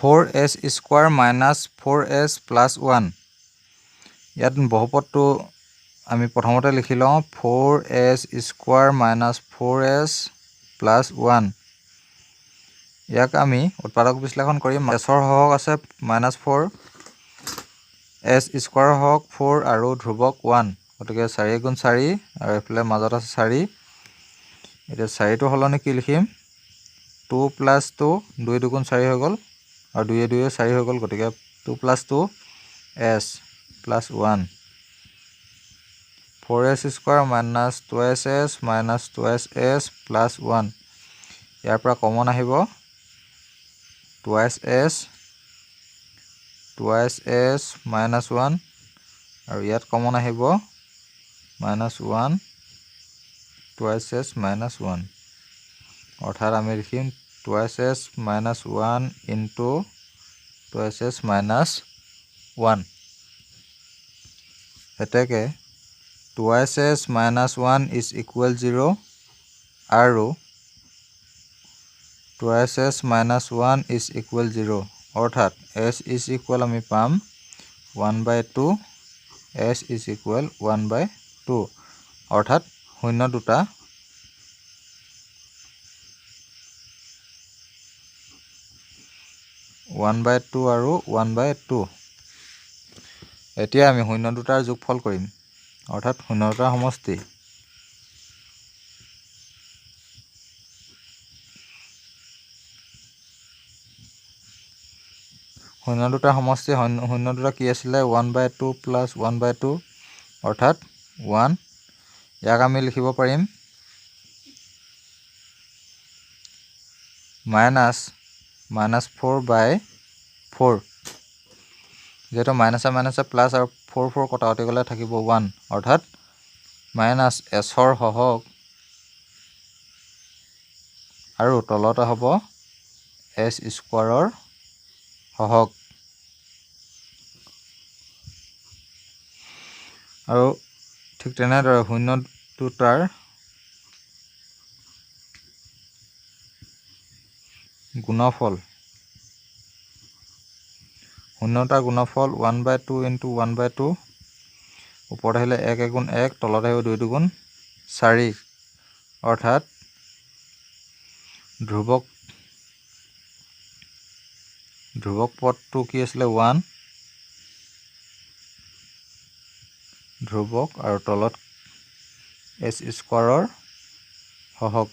4s square minus 4s plus 1 ইয়াত বহুপদটো আমি প্ৰথমতে লিখি লওঁ 4s square minus 4s plus 1 ইয়াক আমি উৎপাদক বিশ্লেষণ কৰিম s ৰ হৰক আছে -4 s স্কোয়াৰ হৰক 4 আৰু ধ্ৰুৱক 1 গতিকে 4 × 4 আৰু এফালে মাজত আছে 4 এটা 4 টো হলনি কি লিখিম 2 + 2 2 × 4 হৈ গল আৰু 2 2 4 হৈ গল গতিকে 2 + 2 s plus 1 4s square minus 2s minus 2s plus 1 ইয়াৰ পৰা কমন আহিব 2s minus 1 আৰু ইয়াত কমন আহিব -1 2s minus 1 অৰ্থাৎ আমি লিখিম 2s minus 1 into 2s minus 1 এতেকে 2s minus 1 is equal 0 আৰু 2s minus 1 is equal 0 অৰ্থাৎ s is equal আমি পাম 1/2 s is equal 1/2 অৰ্থাৎ শূন্য দুটা 1/2 আৰু 1/2 এতিয়া আমি শূন্য দুটাৰ যোগফল কৰিম অৰ্থাৎ শূন্য দুটাৰ সমষ্টি শূন্য দুটাৰ সমষ্টি শূন্য দুটা কি আছিল 1/2 plus 1/2 অৰ্থাৎ 1 ইয়াক আমি লিখিব পাৰিম -4/4 যেটো মাইনাসে মাইনাসে প্লাস আৰু 4 4 কটাওতে গলে থাকিব 1 অৰ্থাৎ মাইনাস s ৰ হৰক আৰু তলতে হ'ব s স্কোয়াৰৰ হৰক আৰু ঠিক তেনেদৰে শূন্য দুটাৰ গুণফল শূন্যটাৰ গুণফল 1/2 into 1/2 ওপৰত আহিলে 1 × 1 তলত আহিব 2 × 4 অৰ্থাৎ ধ্ৰুৱক পদটো কি আছিল 1 ধ্ৰুৱক আৰু তলত s স্কোয়াৰৰ হৰক